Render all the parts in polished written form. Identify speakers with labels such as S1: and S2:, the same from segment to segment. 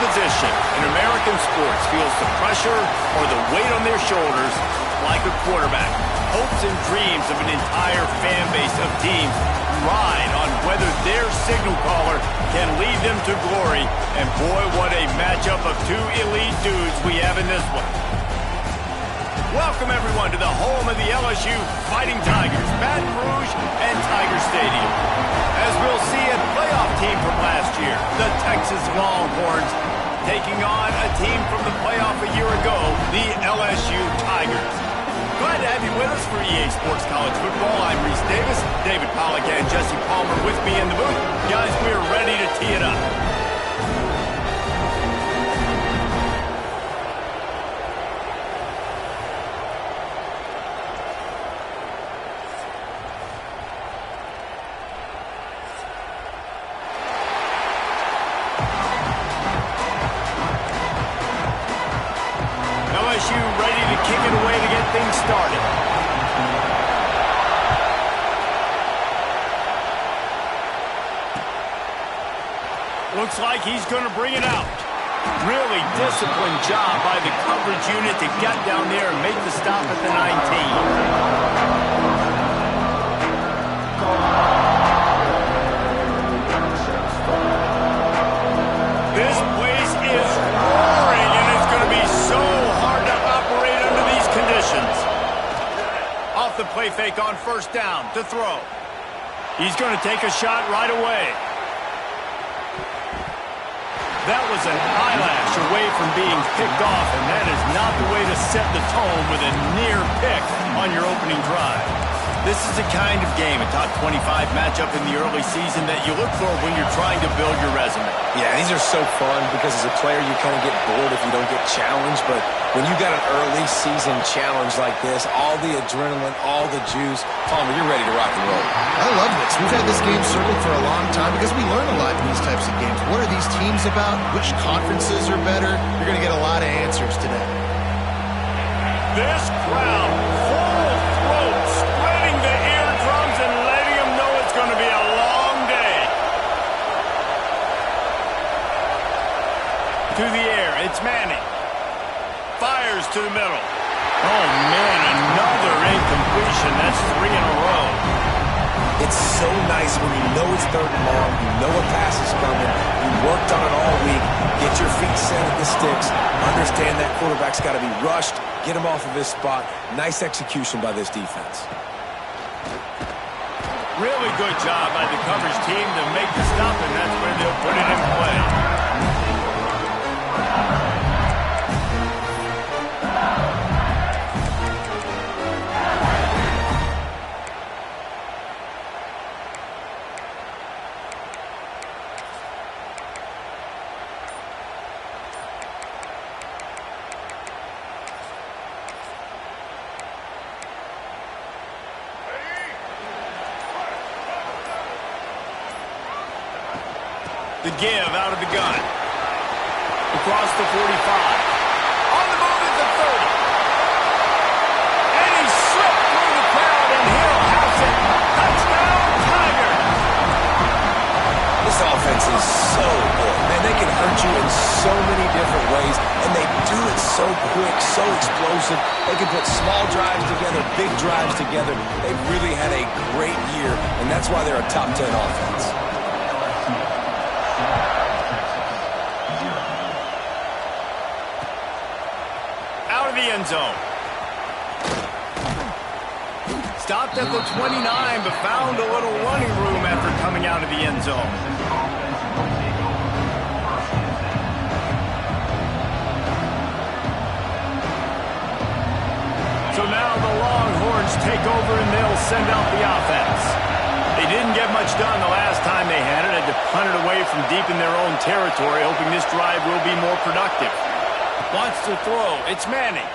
S1: position in American sports feels the pressure or the weight on their shoulders like a quarterback. Hopes and dreams of an entire fan base of teams ride on whether their signal caller can lead them to glory. And boy, what a matchup of two elite dudes we have in this one. Welcome, everyone, to the home of the LSU Fighting Tigers, Baton Rouge and Tiger Stadium. As we'll see, a playoff team from last year, the Texas Longhorns, taking on a team from the playoff a year ago, the LSU Tigers. Glad to have you with us for EA Sports College Football. I'm Reese Davis, David Pollack and Jesse Palmer with me in the booth. Guys, we're ready to tee it up. LSU ready to kick it away to get things started. Looks like he's going to bring it out. Really disciplined job by the coverage unit to get down there and make the stop at the 19. This place is roaring, and it's going to be so hard to operate under these conditions. Off the play fake on first down to throw. He's going to take a shot right away. That was an eyelash away from being picked off, and that is not the way to set the tone with a near pick on your opening drive. This is the kind of game, a top 25 matchup in the early season, that you look for when you're trying to build your resume.
S2: Yeah, these are so fun because as a player you kind of get bored if you don't get challenged, but when you got an early season challenge like this, all the adrenaline, all the juice, Palmer, you're ready to rock and roll.
S3: I love this. We've had this game circled for a long time because we learn a lot in these types of games. What are these teams about? Which conferences are better? You're going to get a lot of answers today.
S1: This crowd, full throat, spreading the eardrums and letting them know it's going to be a long day. To the air, it's Manning. Fires to the middle. Oh, man, another incompletion. That's 3 in a row.
S2: It's so nice when you know it's third and long, you know a pass is coming, you worked on it all week, get your feet set at the sticks, understand that quarterback's got to be rushed, get him off of his spot. Nice execution by this defense.
S1: Really good job by the coverage team to make the stop, and that's where they'll put it in play. The give out of the gun. Across the 45. On the move at the 30. And he slipped through the crowd, and he'll house it. Touchdown, Tiger!
S2: This offense is so good. Man, they can hurt you in so many different ways, and they do it so quick, so explosive. They can put small drives together, big drives together. They've really had a great year, and that's why they're a top 10 offense.
S1: Out of the end zone. Stopped at the 29, but found a little running room after coming out of the end zone. So now the Longhorns take over and they'll send out the offense. They didn't get much done the last time they had it. Had to punt it away from deep in their own territory, hoping this drive will be more productive. Wants to throw. It's Manning.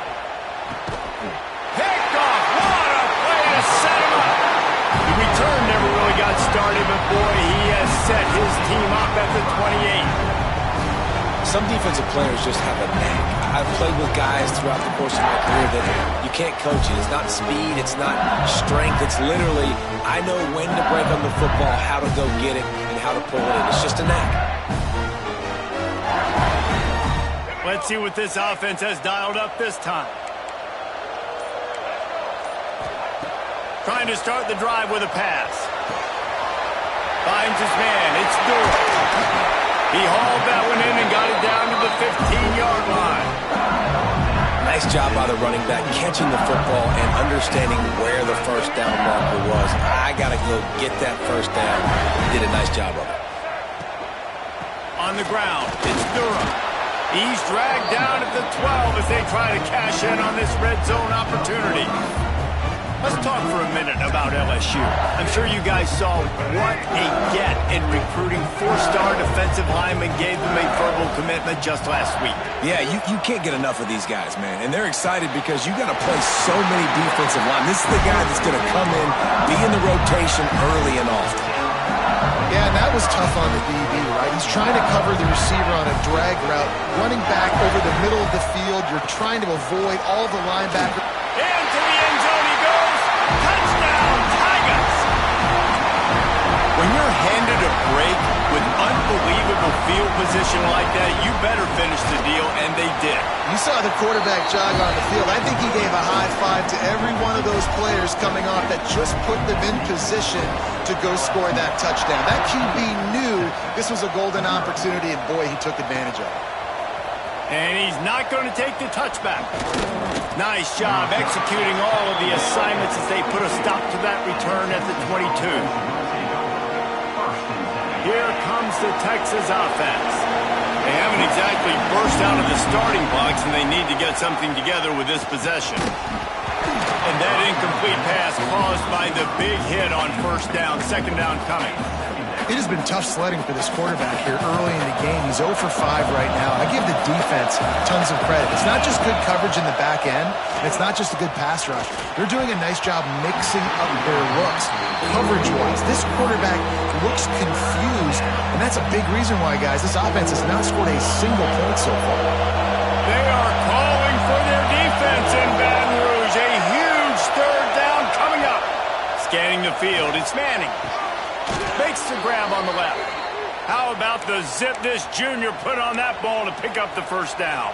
S1: Picked off. What a play to set him up. The return never really got started, but boy, he has set his team up at the 28.
S2: Some defensive players just have a knack. I've played with guys throughout the course of my career that you can't coach it. It's not speed, it's not strength. It's literally, I know when to break on the football, how to go get it, and how to pull it in. It's just a knack.
S1: Let's see what this offense has dialed up this time. Trying to start the drive with a pass. Finds his man. It's Durham. He hauled that one in and got it down to the 15-yard line.
S2: Nice job by the running back, catching the football and understanding where the first down marker was. I got to go get that first down. He did a nice job of it.
S1: On the ground, it's Durham. He's dragged down at the 12 as they try to cash in on this red zone opportunity. Let's talk for a minute about LSU. I'm sure you guys saw what a get in recruiting four-star defensive linemen gave them a verbal commitment just last week.
S2: Yeah, you can't get enough of these guys, man. And they're excited because you got to play so many defensive linemen. This is the guy that's going to come in, be in the rotation early and often.
S3: Yeah, and that was tough on the DB, right? He's trying to cover the receiver on a drag route, running back over the middle of the field. You're trying to avoid all the linebackers.
S1: Into the end zone he goes. Touchdown, Tigers! When you're handed a break with unbelievable field position like that, you better finish the deal, and they did.
S3: You saw the quarterback jog on the field. I think he gave a high five to every one of those players coming off that just put them in position to go score that touchdown. That QB knew this was a golden opportunity, and boy, he took advantage of it.
S1: And he's not going to take the touchback. Nice job executing all of the assignments as they put a stop to that return at the 22. Here comes the Texas offense. They haven't exactly burst out of the starting blocks, and they need to get something together with this possession. And that incomplete pass caused by the big hit on first down, second down coming.
S3: It has been tough sledding for this quarterback here early in the game. He's 0 for 5 right now. I give the defense tons of credit. It's not just good coverage in the back end, and it's not just a good pass rush. They're doing a nice job mixing up their looks coverage-wise. This quarterback looks confused, and that's a big reason why, guys, this offense has not scored a single point so far.
S1: They are calling for their defense in Baton Rouge. A huge third down coming up. Scanning the field, it's Manning. Makes the grab on the left. How about the zip this junior put on that ball to pick up the first down?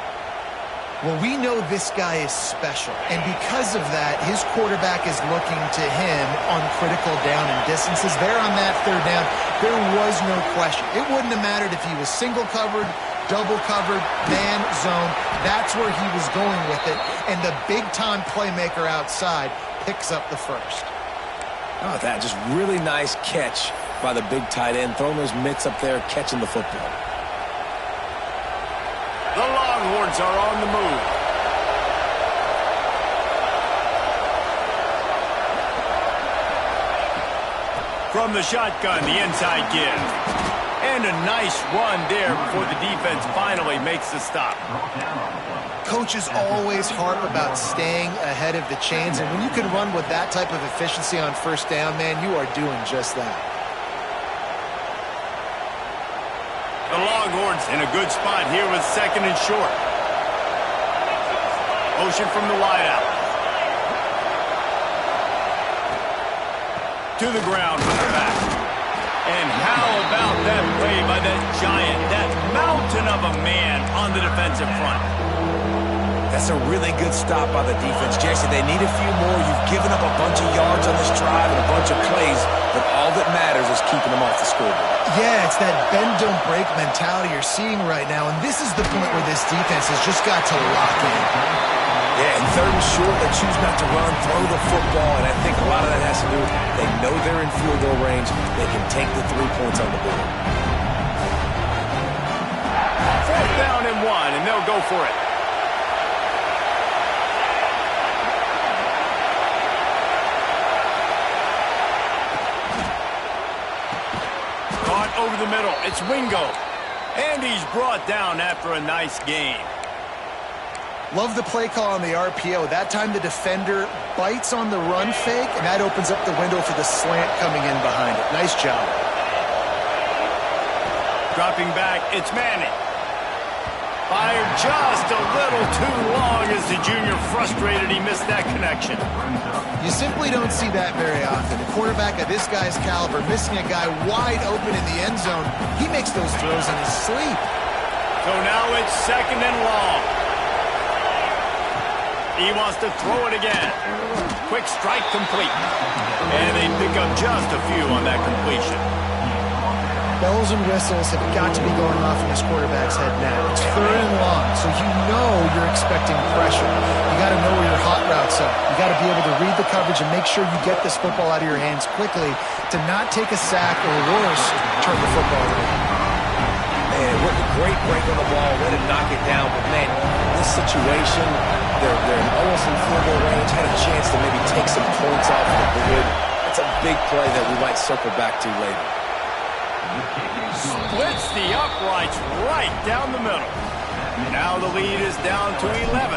S3: Well, we know this guy is special, and because of that, his quarterback is looking to him on critical down and distances. There on that third down, there was no question. It wouldn't have mattered if he was single covered, double covered, man, zone. That's where he was going with it, and the big-time playmaker outside picks up the first.
S2: Oh, that just really nice catch by the big tight end, throwing those mitts up there, catching the football.
S1: The Longhorns are on the move. From the shotgun, the inside give. And a nice run there before the defense finally makes the stop.
S3: Coaches always harp about staying ahead of the chains, and when you can run with that type of efficiency on first down, man, you are doing just that.
S1: The Longhorns in a good spot here with second and short. Motion from the wideout. To the ground from the back. And how about that play by that giant, that mountain of a man on the defensive front?
S2: That's a really good stop by the defense. Jason, they need a few more. You've given up a bunch of yards on this drive and a bunch of plays, but all that matters is keeping them off the scoreboard.
S3: Yeah, it's that bend, don't break mentality you're seeing right now, and this is the point where this defense has just got to lock in.
S2: Yeah, and third and short, they choose not to run, throw the football, and I think a lot of that has to do with they know they're in field goal range. They can take the 3 points on the board.
S1: Fourth down and 1, and they'll go for it. Over the middle, it's Wingo. And he's brought down after a nice game.
S3: Love the play call on the RPO. That time the defender bites on the run fake, and that opens up the window for the slant coming in behind it. Nice job. Dropping back, it's Manning. Fired just a little too long as the junior frustrated he missed that connection. You simply don't see that very often. A quarterback of this guy's caliber missing a guy wide open in the end zone. He makes those throws in his sleep.
S1: So now it's 2nd and long. He wants to throw it again. Quick strike complete. And they pick up just a few on that completion.
S3: Bells and whistles have got to be going off in this quarterback's head now. It's 3rd and long, so you know you're expecting pressure. You got to know where your hot routes are. You got to be able to read the coverage and make sure you get this football out of your hands quickly to not take a sack or worse, turn the football around.
S2: Man, what a great break on the ball, way to knock it down. But, man, in this situation, they're almost in field goal range, had a chance to maybe take some points off of the board. That's a big play that we might circle back to later.
S1: Splits the uprights right down the middle. Now the lead is down to 11.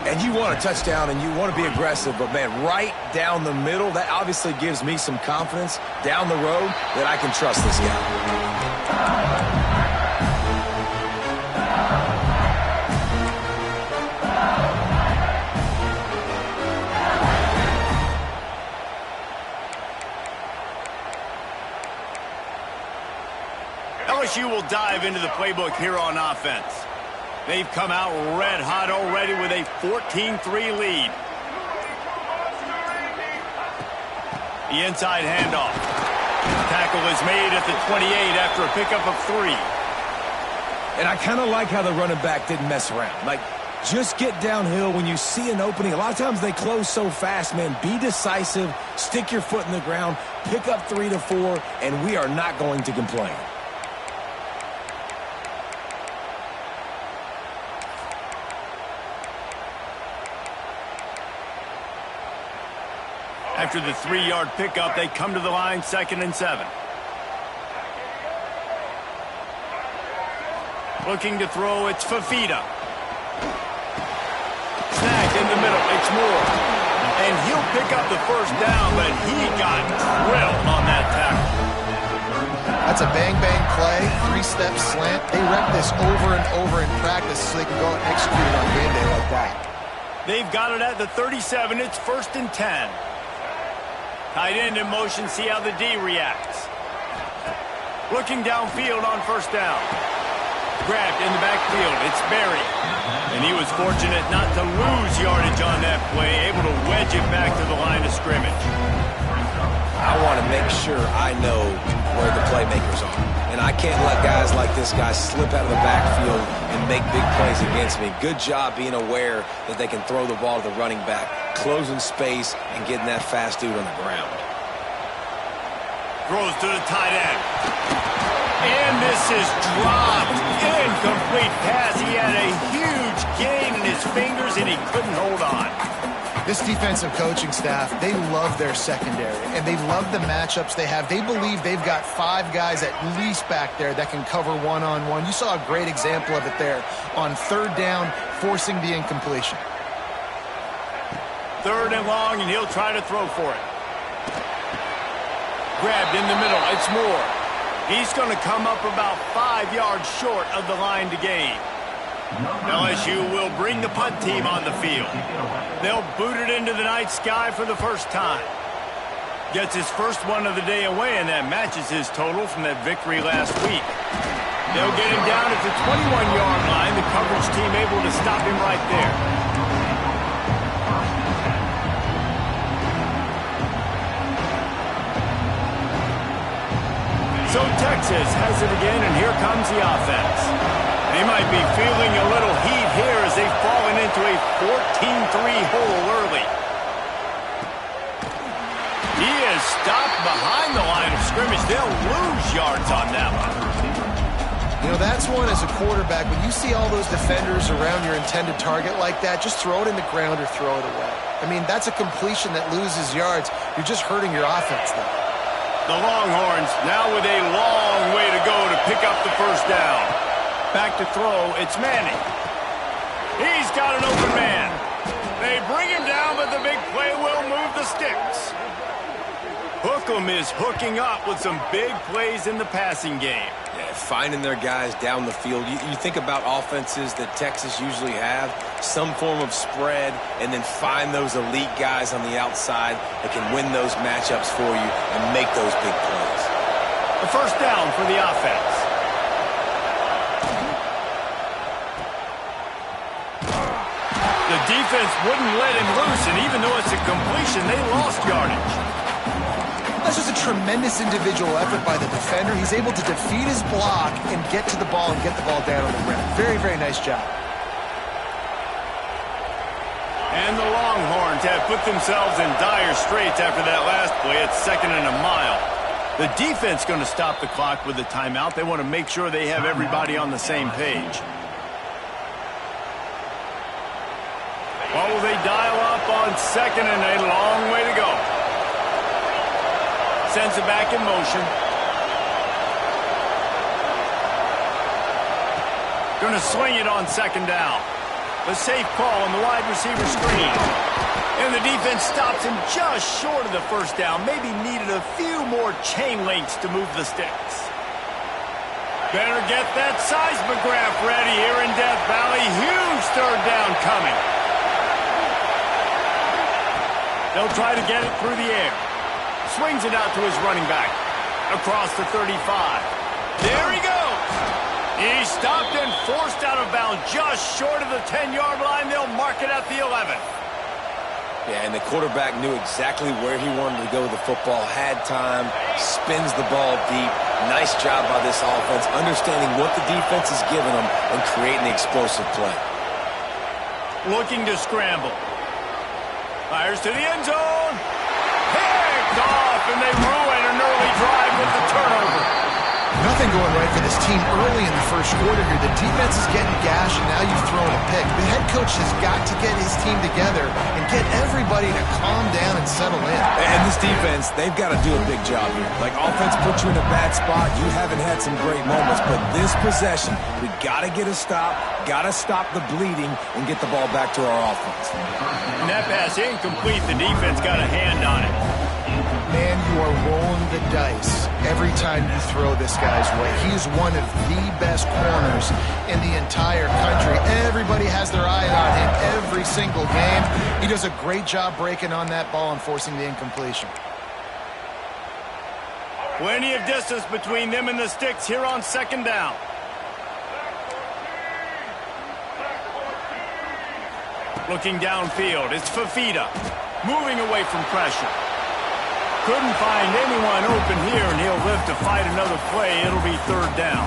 S2: And you want a touchdown and you want to be aggressive, but, man, right down the middle, that obviously gives me some confidence down the road that I can trust this guy.
S1: LSU will dive into the playbook here on offense. They've come out red hot already with a 14-3 lead. The inside handoff. Tackle is made at the 28 after a pickup of 3.
S2: And I kind of like how the running back didn't mess around. Like, just get downhill when you see an opening. A lot of times they close so fast, man. Be decisive, stick your foot in the ground, pick up 3 to 4, and we are not going to complain.
S1: After the 3-yard pickup, they come to the line 2nd and 7. Looking to throw, it's Fafita. Snagged in the middle, it's Moore. And he'll pick up the 1st down, but he got drilled on that tackle.
S3: That's a bang-bang play, 3-step slant. They rep this over and over in practice so they can go and execute it on game day like that.
S1: They've got it at the 37. It's 1st and 10. Tight end in motion, see how the D reacts. Looking downfield on 1st down. Grabbed in the backfield, it's Berry. And he was fortunate not to lose yardage on that play, able to wedge it back to the line of scrimmage.
S2: I want to make sure I know where the playmakers are. And I can't let guys like this guy slip out of the backfield and make big plays against me. Good job being aware that they can throw the ball to the running back, closing space, and getting that fast dude on the ground.
S1: Throws to the tight end. And this is dropped. Incomplete pass. He had a huge gain in his fingers, and he couldn't hold on.
S3: This defensive coaching staff, they love their secondary, and they love the matchups they have. They believe they've got 5 guys at least back there that can cover one-on-one. You saw a great example of it there on 3rd down, forcing the incompletion.
S1: 3rd and long, and he'll try to throw for it. Grabbed in the middle, it's Moore. He's going to come up about 5 yards short of the line to gain. LSU will bring the punt team on the field. They'll boot it into the night sky for the 1st time. Gets his 1st one of the day away, and that matches his total from that victory last week. They'll get him down at the 21-yard line. The coverage team able to stop him right there. So Texas has it again, and here comes the offense. They might be feeling a little heat here as they've fallen into a 14-3 hole early. He is stopped behind the line of scrimmage. They'll lose yards on that one.
S3: You know, that's one as a quarterback. When you see all those defenders around your intended target like that, just throw it in the ground or throw it away. I mean, that's a completion that loses yards. You're just hurting your offense, though.
S1: The Longhorns now with a long way to go to pick up the 1st down. Back to throw, it's Manning. He's got an open man. They bring him down, but the big play will move the sticks. Hookem is hooking up with some big plays in the passing game.
S2: Yeah, finding their guys down the field. You think about offenses that Texas usually have, some form of spread, and then find those elite guys on the outside that can win those matchups for you and make those big plays.
S1: The 1st down for the offense. the defense wouldn't let him loose, and even though it's a completion, they lost yardage.
S3: That's just a tremendous individual effort by the defender. He's able to defeat his block and get to the ball and get the ball down on the ground. Very, very nice job.
S1: And the Longhorns have put themselves in dire straits after that last play. It's 2nd and a mile. The defense going to stop the clock with a timeout. They want to make sure they have everybody on the same page. What will they dial up on 2nd and a long way to go? Sends it back in motion. Going to swing it on 2nd down. A safe call on the wide receiver screen. And the defense stops him just short of the 1st down. Maybe needed a few more chain links to move the sticks. Better get that seismograph ready here in Death Valley. Huge 3rd down coming. They'll try to get it through the air. Swings it out to his running back. Across the 35. There he goes. He's stopped and forced out of bounds just short of the 10-yard line. They'll mark it at the 11th.
S2: Yeah, and the quarterback knew exactly where he wanted to go with the football, had time, spins the ball deep. Nice job by this offense, understanding what the defense is giving them and creating the explosive play.
S1: Looking to scramble. Fires to the end zone. Picked off, and they ruin an early drive with the turnover.
S3: Nothing going right for this team early in the 1st quarter here. The defense is getting gashed, and now you've thrown a pick. The head coach has got to get his team together and get everybody to calm down and settle in.
S2: And this defense, they've got to do a big job here. Like, offense put you in a bad spot. You haven't had some great moments, but this possession, we got to get a stop, got to stop the bleeding, and get the ball back to our offense.
S1: And that pass incomplete. The defense got a hand on it.
S3: Man, you are rolling the dice every time you throw this guy's way. He is one of the best corners in the entire country. Everybody has their eye on him every single game. He does a great job breaking on that ball and forcing the incompletion.
S1: Plenty of distance between them and the sticks here on 2nd down. Looking downfield, it's Fafita. Moving away from pressure. Couldn't find anyone open here, and he'll live to fight another play. It'll be 3rd down.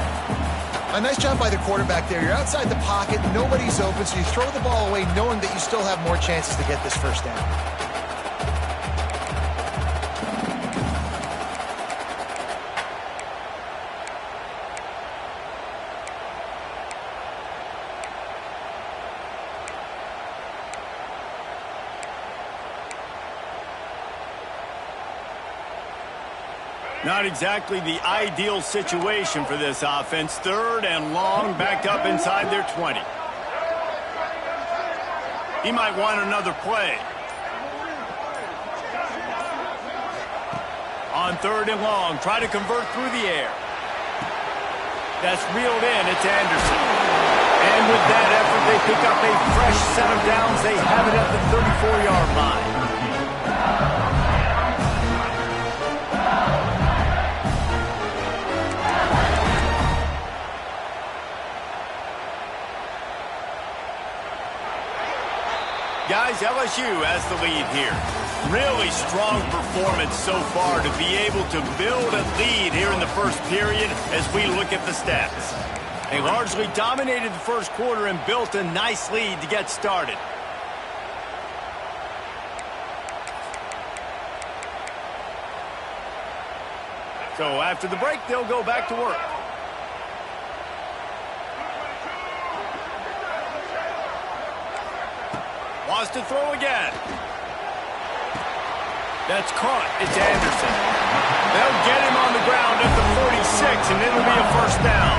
S3: A nice job by the quarterback there. You're outside the pocket, nobody's open, so you throw the ball away knowing that you still have more chances to get this 1st down.
S1: Not exactly the ideal situation for this offense. 3rd and long, backed up inside their 20. He might want another play. On 3rd and long, try to convert through the air. That's reeled in. It's Anderson. And with that effort, they pick up a fresh set of downs. They have it at the 34-yard line. Guys, LSU has the lead here. Really strong performance so far to be able to build a lead here in the 1st period as we look at the stats. They largely dominated the 1st quarter and built a nice lead to get started. So after the break, they'll go back to work. Wants to throw again. That's caught. It's Anderson. They'll get him on the ground at the 46, and it'll be a 1st down.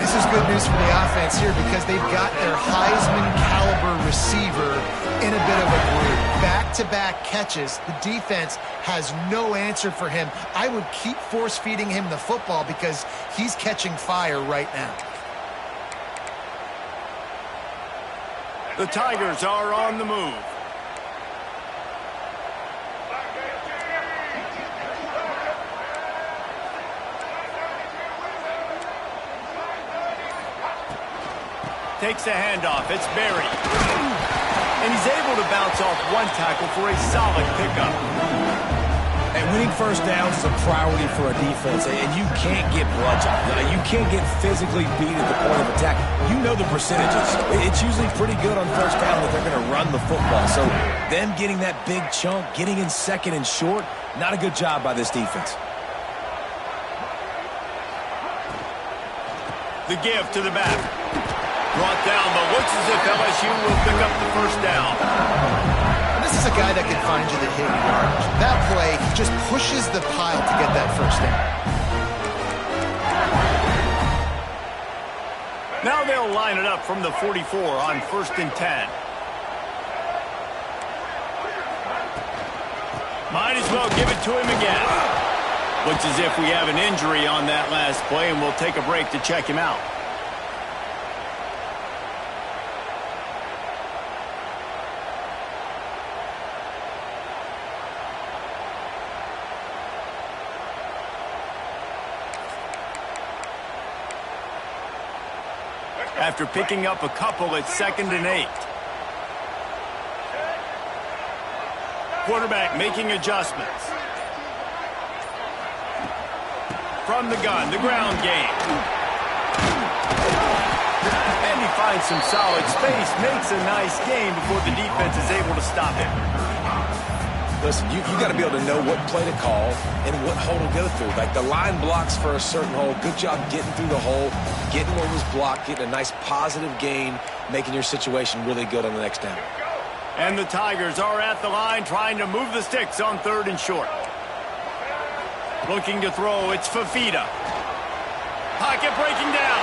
S3: This is good news for the offense here because they've got their Heisman-caliber receiver in a bit of a groove. Back-to-back catches. The defense has no answer for him. I would keep force-feeding him the football because he's catching fire right now.
S1: The Tigers are on the move. Takes the handoff. It's Berry. And he's able to bounce off one tackle for a solid pickup.
S2: And winning first downs is a priority for a defense, and you can't get bludgeoned. You can't get physically beat at the point of attack. You know the percentages. It's usually pretty good on first down that they're going to run the football. So them getting that big chunk, getting in second and short, not a good job by this defense.
S1: The give to the back. Brought down, but looks as if LSU will pick up the first down.
S3: This is a guy that can find you the hidden yardage. That play, he just pushes the pile to get that first down.
S1: Now they'll line it up from the 44 on 1st and 10. Might as well give it to him again. Looks as if we have an injury on that last play, and we'll take a break to check him out. After picking up a couple, it's 2nd and 8. Quarterback making adjustments. From the gun, the ground game. And he finds some solid space, makes a nice game before the defense is able to stop him.
S2: Listen, you got to be able to know what play to call and what hole to go through. Like the line blocks for a certain hole. Good job getting through the hole, getting what was blocked, getting a nice positive gain, making your situation really good on the next down.
S1: And the Tigers are at the line trying to move the sticks on 3rd and short. Looking to throw, it's Fafita. Pocket breaking down.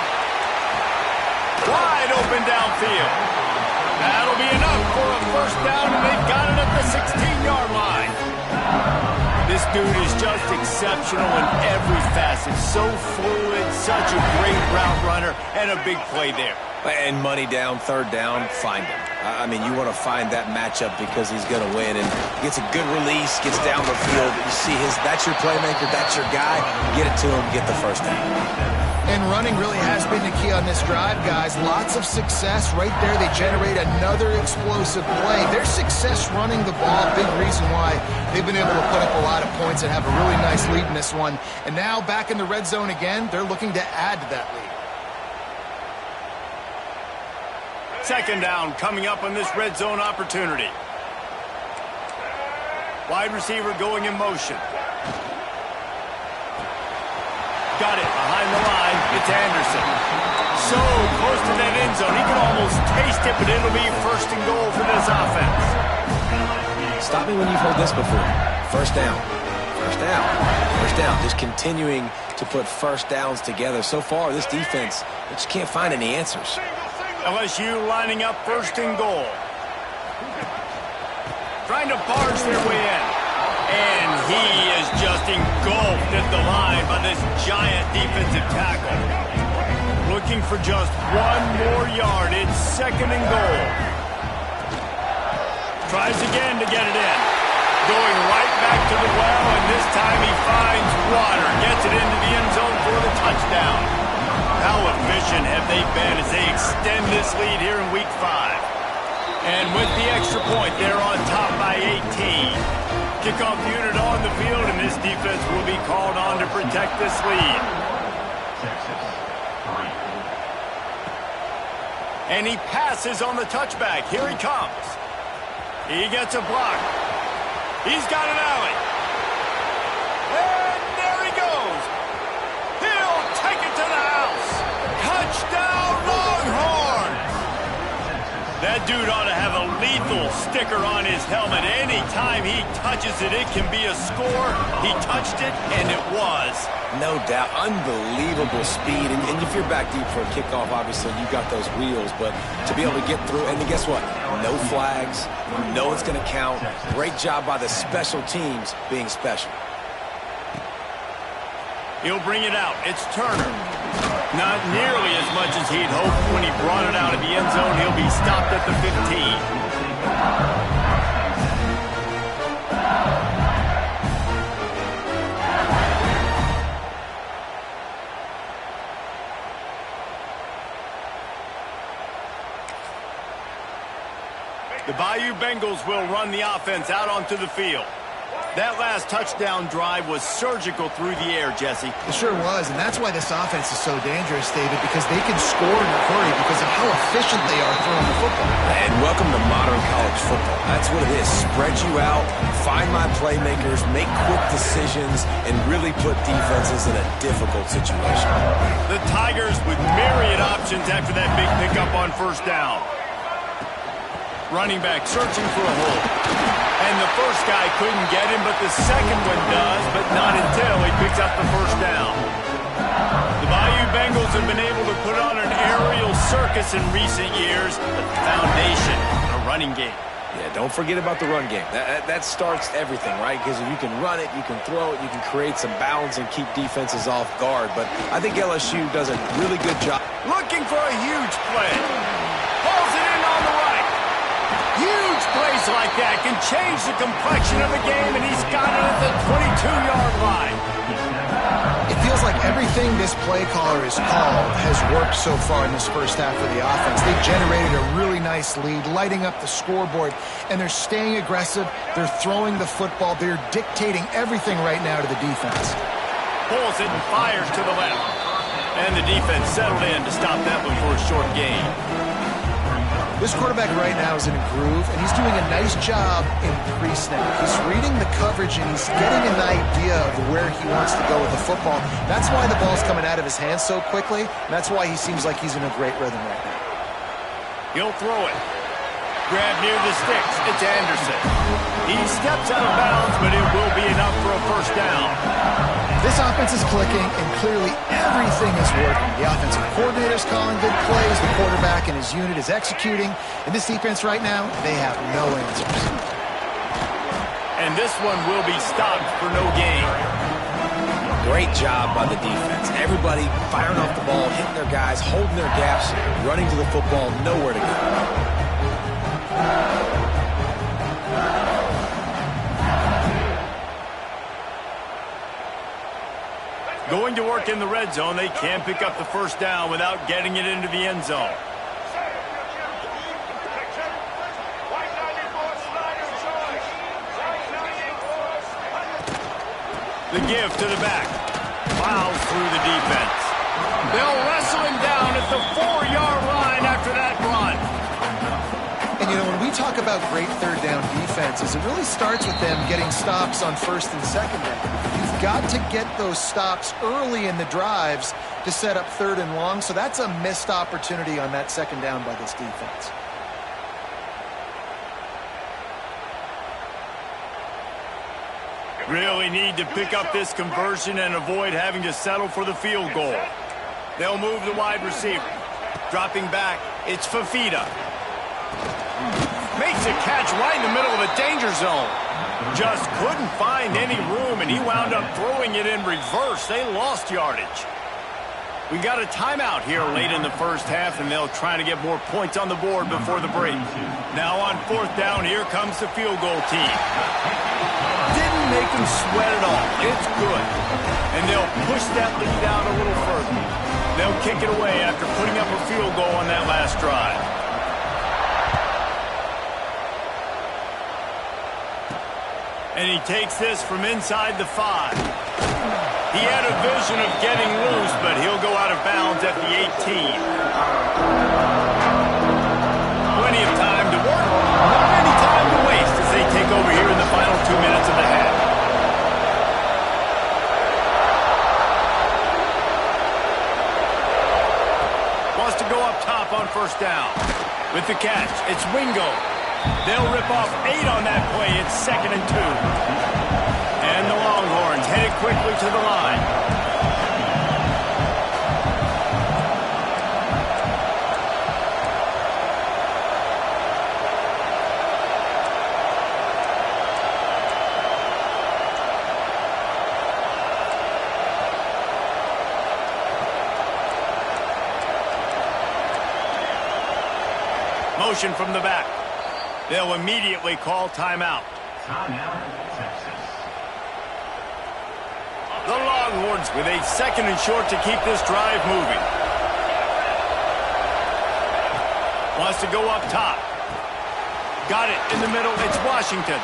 S1: Wide open downfield. That'll be enough for a first down, and they've got it at the 16-yard line. This dude is just exceptional in every facet. So fluid, such a great route runner, and a big play there.
S2: And money down, 3rd down, find him. I mean, you want to find that matchup because he's going to win. And gets a good release, gets down the field. You see that's your playmaker, that's your guy. Get it to him, get the first down.
S3: And running really has been the key on this drive, guys. Lots of success right there. They generate another explosive play. Their success running the ball, big reason why they've been able to put up a lot of points and have a really nice lead in this one. And now back in the red zone again, they're looking to add to that lead.
S1: 2nd down coming up on this red zone opportunity. Wide receiver going in motion. Got it behind the line. It's Anderson. So close to that end zone. He can almost taste it, but it'll be 1st and goal for this offense.
S2: Stop me when you've heard this before. First down. First down. First down. Just continuing to put first downs together. So far, this defense, they just can't find any answers.
S1: LSU lining up 1st and goal. Trying to barge their way in. And he is just engulfed at the line by this giant defensive tackle. Looking for just one more yard. It's 2nd and goal. Tries again to get it in. Going right back to the well, and this time he finds water. Gets it into the end zone for the touchdown. How efficient have they been as they extend this lead here in Week 5? And with the extra point, they're on top by 18. Kickoff unit on the field, and this defense will be called on to protect this lead. And he passes on the touchback. Here he comes. He gets a block. He's got an alley. And there he goes. He'll take it to the house. Touchdown, Longhorns! That dude ought to have a lethal sticker on his helmet. Anytime he touches it, it can be a score. He touched it, and it was.
S2: No doubt. Unbelievable speed. And if you're back deep for a kickoff, obviously, you've got those wheels. But to be able to get through, and then guess what? No flags. You know it's going to count. Great job by the special teams being special.
S1: He'll bring it out. It's Turner. Not nearly as much as he'd hoped when he brought it out of the end zone. He'll be stopped at the 15. The Bayou Bengals will run the offense out onto the field. That last touchdown drive was surgical through the air, Jesse.
S3: It sure was, and that's why this offense is so dangerous, David, because they can score in a hurry because of how efficient they are throwing the football.
S2: And welcome to modern college football. That's what it is. Spread you out, find my playmakers, make quick decisions, and really put defenses in a difficult situation.
S1: The Tigers with myriad options after that big pickup on first down. Running back searching for a hole. And the first guy couldn't get him, but the second one does, but not until he picks up the first down. The Bayou Bengals have been able to put on an aerial circus in recent years, but the foundation, a running game.
S2: Yeah, don't forget about the run game. That starts everything, right? Because if you can run it, you can throw it, you can create some balance and keep defenses off guard. But I think LSU does a really good job.
S1: Looking for a huge play. Pulls it in on the right. Huge plays like that can change the complexion of the game, and he's got it at the 22-yard line.
S3: It feels like everything this play caller has called has worked so far in this first half of the offense. They've generated a really nice lead, lighting up the scoreboard, and they're staying aggressive. They're throwing the football. They're dictating everything right now to the defense.
S1: Pulls it and fires to the left. And the defense settled in to stop that one for a short gain.
S3: This quarterback right now is in a groove, and he's doing a nice job in pre-snap. He's reading the coverage, and he's getting an idea of where he wants to go with the football. That's why the ball's coming out of his hands so quickly, and that's why he seems like he's in a great rhythm right now.
S1: He'll throw it. Grab near the sticks. It's Anderson. He steps out of bounds, but it will be enough for a first down.
S3: This offense is clicking, and clearly everything is working. The offensive coordinator is calling good plays. The quarterback and his unit is executing. And this defense right now, they have no answers.
S1: And this one will be stopped for no gain.
S2: Great job by the defense. Everybody firing off the ball, hitting their guys, holding their gaps, running to the football, nowhere to go.
S1: Going to work in the red zone, they can pick up the first down without getting it into the end zone. The give to the back. Plows through the defense. They'll wrestle him down at the 4-yard line after that run.
S3: And, you know, when we talk about great third down defenses, it really starts with them getting stops on first and second down. You've got to get those stops early in the drives to set up third and long, so that's a missed opportunity on that second down by this defense.
S1: Really need to pick up this conversion and avoid having to settle for the field goal. They'll move the wide receiver. Dropping back, it's Fafita. Makes a catch right in the middle of a danger zone. Just couldn't find any room, and he wound up throwing it in reverse. They lost yardage. We got a timeout here late in the first half, and they'll try to get more points on the board before the break. Now on fourth down, here comes the field goal team. Didn't make them sweat at all. It's good. And they'll push that lead out a little further. They'll kick it away after putting up a field goal on that last drive. And he takes this from inside the 5. He had a vision of getting loose, but he'll go out of bounds at the 18. Plenty of time to work. Not any time to waste as they take over here in the final 2 minutes of the half. Wants to go up top on first down. With the catch, it's Wingo. They'll rip off 8 on that play. It's 2nd and 2. And the Longhorns headed quickly to the line. Motion from the back. They'll immediately call timeout. The Longhorns with a 2nd and short to keep this drive moving. Wants to go up top. Got it in the middle. It's Washington.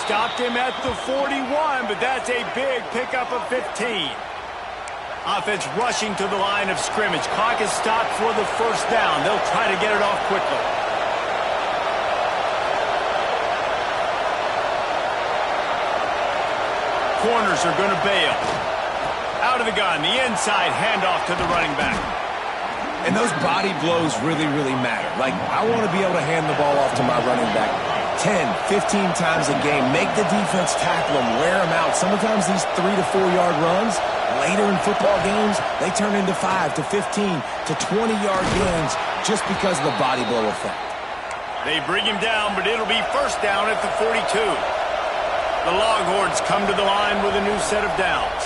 S1: Stopped him at the 41, but that's a big pickup of 15. Offense rushing to the line of scrimmage. Clock is stopped for the first down. They'll try to get it off quickly. Corners are going to bail. Out of the gun, the inside handoff to the running back.
S2: And those body blows really, really matter. Like, I want to be able to hand the ball off to my running back 10, 15 times a game. Make the defense tackle them, wear them out. Sometimes these 3 to 4 yard runs, later in football games, they turn into 5 to 15 to 20 yard gains just because of the body blow effect.
S1: They bring him down, but it'll be first down at the 42. The Longhorns come to the line with a new set of downs.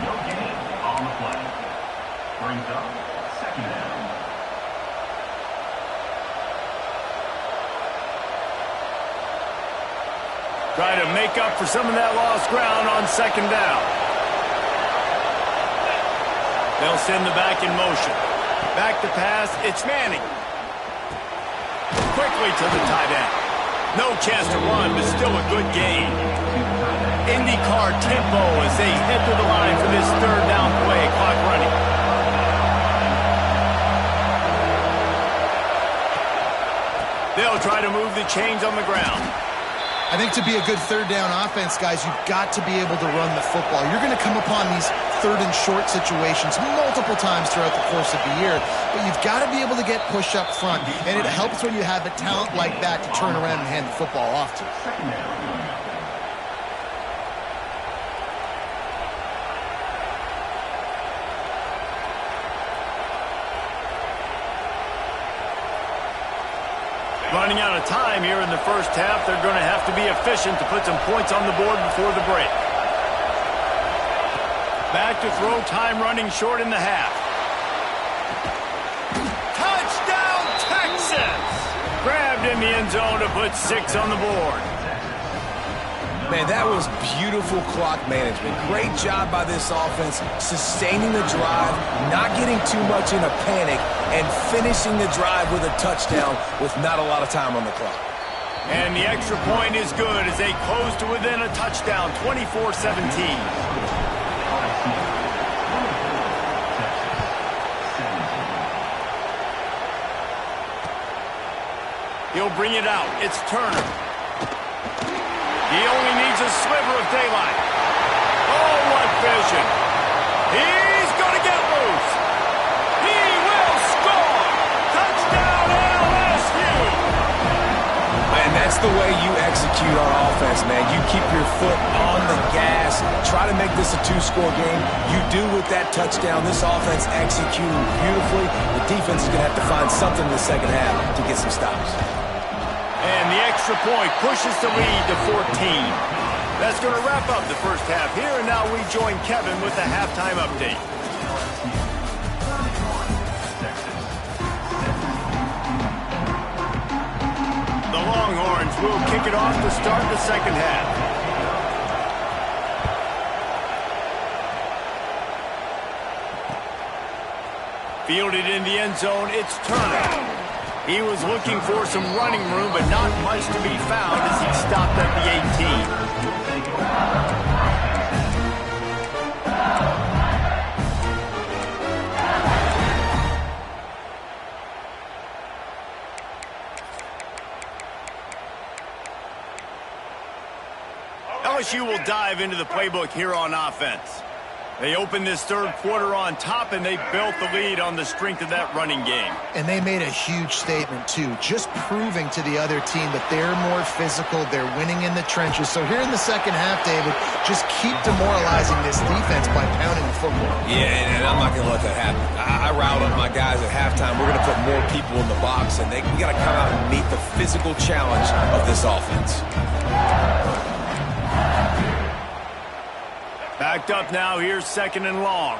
S4: No gain on the play. Brings up second down.
S1: Try to make up for some of that lost ground on second down. They'll send the back in motion. Back to pass, it's Manning. Quickly to the tight end. No chance to run, but still a good gain. IndyCar tempo as they head to the line for this third down play. Clock running. They'll try to move the chains on the ground.
S3: I think to be a good third down offense, guys, you've got to be able to run the football. You're going to come upon these third and short situations multiple times throughout the course of the year, but you've got to be able to get push up front, and it helps when you have a talent like that to turn around and hand the football off to.
S1: Running out of time here in the first half. They're going to have to be efficient to put some points on the board before the break. Back to throw time, running short in the half. Touchdown, Texas! Grabbed in the end zone to put 6 on the board.
S2: Man, that was beautiful clock management. Great job by this offense, sustaining the drive, not getting too much in a panic, and finishing the drive with a touchdown with not a lot of time on the clock.
S1: And the extra point is good as they close to within a touchdown, 24-17. He'll bring it out. It's Turner. He only needs a sliver of daylight. Oh, what vision. He's going to get loose. He will score. Touchdown, LSU.
S2: Man, that's the way you execute on offense, man. You keep your foot on the gas. Try to make this a 2-score game. You do with that touchdown. This offense executing beautifully. The defense is going to have to find something in the second half to get some stops.
S1: And the extra point pushes the lead to 14. That's going to wrap up the first half here, and now we join Kevin with the halftime update. The Longhorns will kick it off to start the second half. Fielded in the end zone, it's Turner. He was looking for some running room, but not much to be found as he stopped at the 18. LSU will dive into the playbook here on offense. They opened this third quarter on top, and they built the lead on the strength of that running game.
S3: And they made a huge statement, too, just proving to the other team that they're more physical, they're winning in the trenches. So here in the second half, David, just keep demoralizing this defense by pounding the football.
S2: Yeah, and I'm not going to let that happen. I riled up my guys at halftime. We're going to put more people in the box, and we got to come out and meet the physical challenge of this offense.
S1: Backed up now, here's second and long.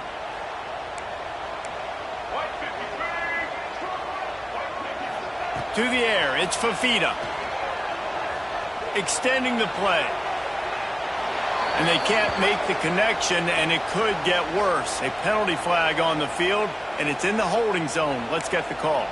S1: To the air, it's Fafita. Extending the play. And they can't make the connection, and it could get worse. A penalty flag on the field, and it's in the holding zone. Let's get the call.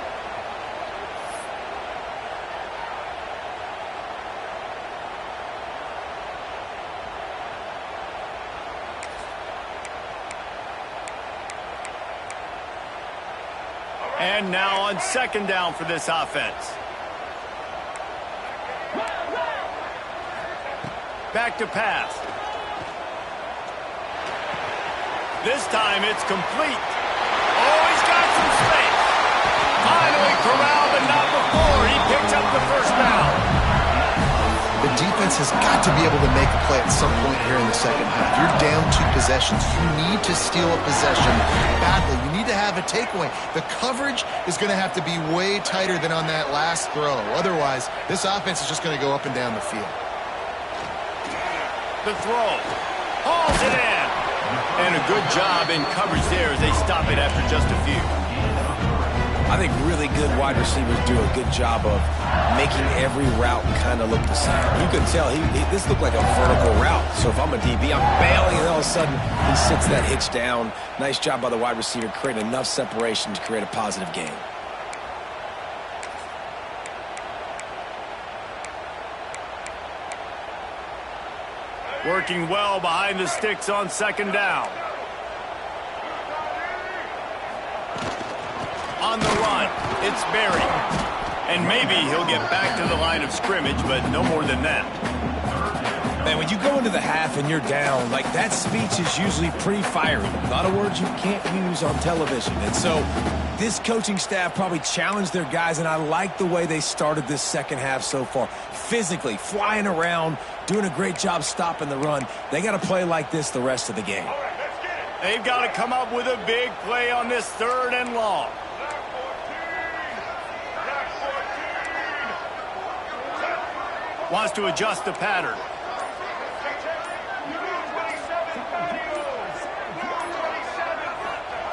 S1: And now on second down for this offense. Back to pass. This time it's complete. Oh, he's got some space. Finally corralled, but not before. He picks up the first down.
S3: The defense has got to be able to make a play at some point here in the second half. You're down 2 possessions. You need to steal a possession badly. You need to have a takeaway. The coverage is going to have to be way tighter than on that last throw. Otherwise, this offense is just going to go up and down the field.
S1: The throw. Hauls it in. And a good job in coverage there as they stop it after just a few.
S2: I think really good wide receivers do a good job of making every route kind of look the same. You can tell this looked like a vertical route. So if I'm a DB, I'm bailing, and all of a sudden he sits that hitch down. Nice job by the wide receiver creating enough separation to create a positive gain.
S1: Working well behind the sticks on second down. On the run, it's Berry. And maybe he'll get back to the line of scrimmage, but no more than that.
S2: Man, when you go into the half and you're down, like that speech is usually pretty fiery. A lot of words you can't use on television. And so this coaching staff probably challenged their guys, and I like the way they started this second half so far. Physically, flying around, doing a great job stopping the run. They got to play like this the rest of the game.
S1: They've got to come up with a big play on this 3rd and long. Wants to adjust the pattern.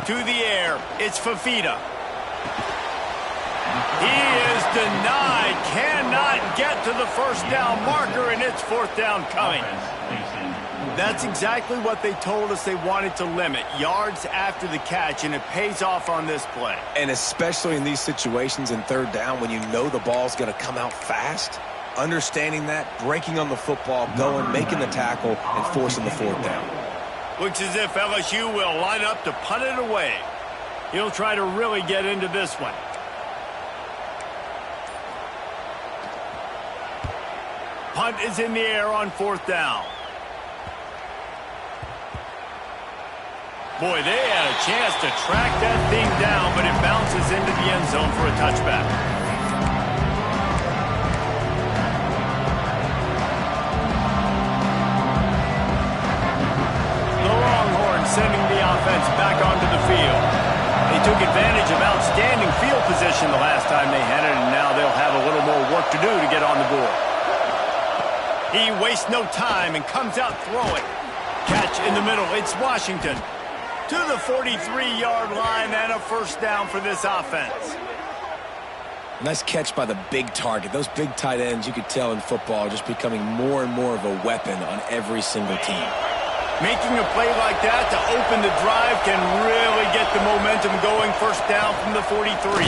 S1: To the air, it's Fafita. He is denied, cannot get to the first down marker, and it's 4th down coming. That's exactly what they told us they wanted to limit, yards after the catch, and it pays off on this play.
S2: And especially in these situations in 3rd down when you know the ball's going to come out fast, understanding that, breaking on the football, going, making the tackle, and forcing the 4th down.
S1: Looks as if LSU will line up to punt it away. He'll try to really get into this one. Punt is in the air on 4th down. Boy, they had a chance to track that thing down, but it bounces into the end zone for a touchback. The Longhorns sending the offense back onto the field. They took advantage of outstanding field position the last time they had it, and now they'll have a little more work to do to get on the board. He wastes no time and comes out throwing. Catch in the middle. It's Washington to the 43-yard line and a first down for this offense.
S2: Nice catch by the big target. Those big tight ends, you could tell in football, are just becoming more and more of a weapon on every single team.
S1: Making a play like that to open the drive can really get the momentum going. First down from the 43.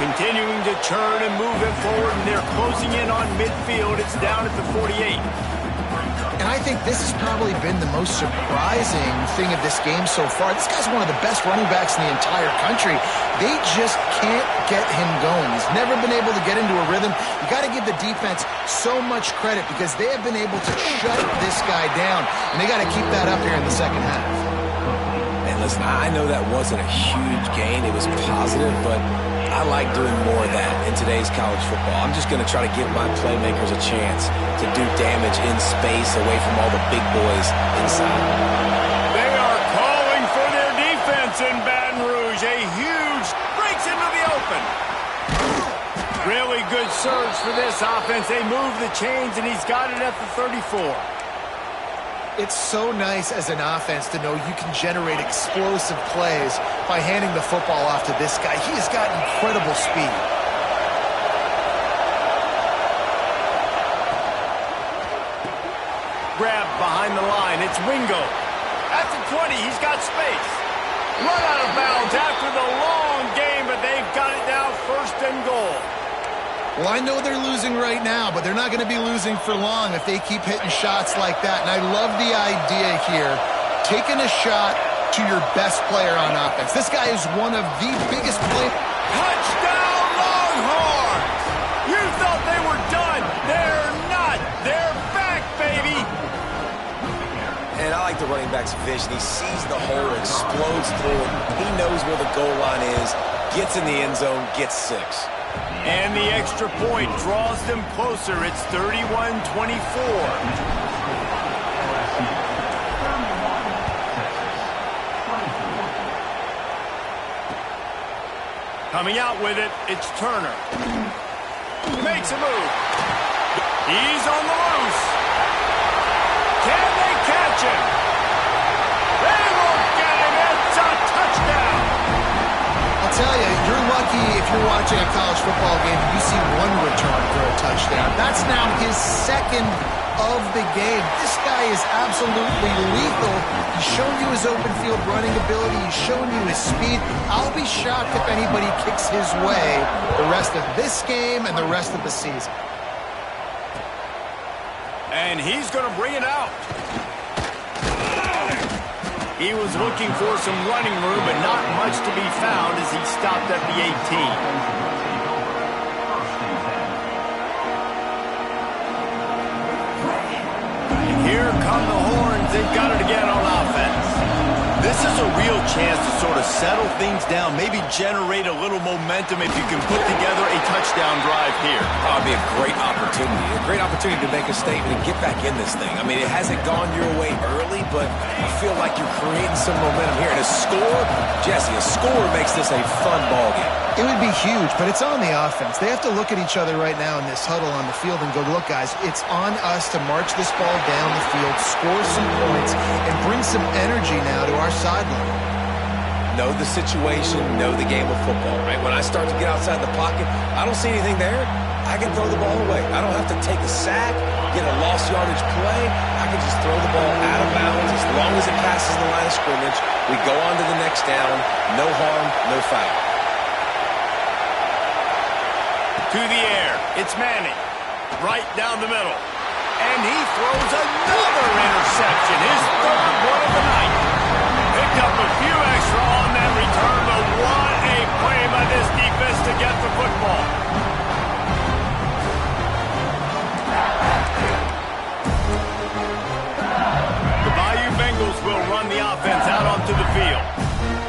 S1: Continuing to churn and move it forward, and they're closing in on midfield. It's down at the 48.
S3: And I think this has probably been the most surprising thing of this game so far. This guy's one of the best running backs in the entire country. They just can't get him going. He's never been able to get into a rhythm. You got to give the defense so much credit because they have been able to shut this guy down, and they got to keep that up here in the second half.
S2: And listen, I know that wasn't a huge gain. It was positive, but I like doing more of that in today's college football. I'm just going to try to give my playmakers a chance to do damage in space away from all the big boys inside.
S1: They are calling for their defense in Baton Rouge. A huge breaks into the open. Really good surge for this offense. They move the chains, and he's got it at the 34.
S3: It's so nice as an offense to know you can generate explosive plays by handing the football off to this guy. He has got incredible speed.
S1: Grab behind the line. It's Wingo. At the 20, he's got space. Run out of bounds after the long game, but they've got it now 1st and goal.
S3: Well, I know they're losing right now, but they're not going to be losing for long if they keep hitting shots like that. And I love the idea here. Taking a shot, To your best player on offense. This guy is one of the biggest players.
S1: Touchdown, Longhorns! You thought they were done. They're not. They're back, baby.
S2: And I like the running back's vision. He sees the hole, explodes through it. He knows where the goal line is, gets in the end zone, gets 6.
S1: And the extra point draws them closer. It's 31-24. Coming out with it, it's Turner. Makes a move. He's on the loose. Can they catch him? They won't get him. It's a touchdown.
S3: I'll tell you, you're lucky if you're watching a college football game and you see one return for a touchdown. That's now his second of the game. This guy is absolutely lethal. He's shown you his open field running ability. He's shown you his speed. I'll be shocked if anybody kicks his way the rest of this game and the rest of the season.
S1: And he's going to bring it out. He was looking for some running room, but not much to be found as he stopped at the 18. Here come the Horns. They've got it again on offense. This is a real chance to sort of settle things down, maybe generate a little momentum if you can put together a touchdown drive here.
S2: That would be a great opportunity to make a statement and get back in this thing. I mean, it hasn't gone your way early, but I feel like you're creating some momentum here. And a score, Jesse, a score makes this a fun ball game.
S3: It would be huge, but it's on the offense. They have to look at each other right now in this huddle on the field and go, look, guys, it's on us to march this ball down the field, score some points, and bring some energy now to our sideline.
S2: Know the situation, know the game of football, right? When I start to get outside the pocket, I don't see anything there. I can throw the ball away. I don't have to take a sack, get a lost yardage play. I can just throw the ball out of bounds as long as it passes the line of scrimmage. We go on to the next down. No harm, no foul.
S1: To the air, it's Manning, right down the middle. And he throws another interception, his third one of the night. Picked up a few extra on that return, but what a play by this defense to get the football. The Bayou Bengals will run the offense out onto the field.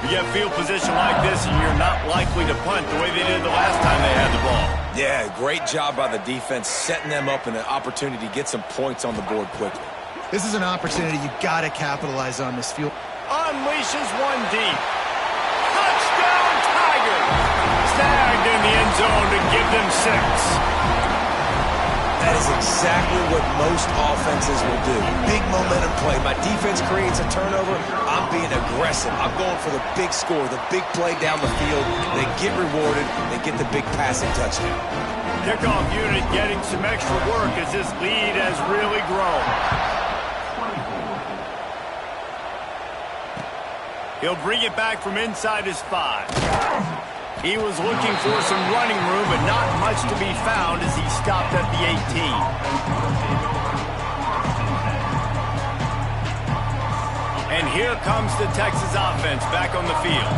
S1: You get field position like this, and you're not likely to punt the way they did the last time they had the ball.
S2: Yeah, great job by the defense, setting them up in an opportunity to get some points on the board quickly.
S3: This is an opportunity you got to capitalize on this field.
S1: Unleashes one deep. Touchdown, Tigers! Snagged in the end zone to give them 6.
S2: That is exactly what most offenses will do. Big momentum play. My defense creates a turnover. I'm being aggressive. I'm going for the big score, the big play down the field. They get rewarded. They get the big passing touchdown.
S1: Kickoff unit getting some extra work as this lead has really grown. He'll bring it back from inside his 5. He was looking for some running room, but not much to be found as he stopped at the 18. And here comes the Texas offense back on the field.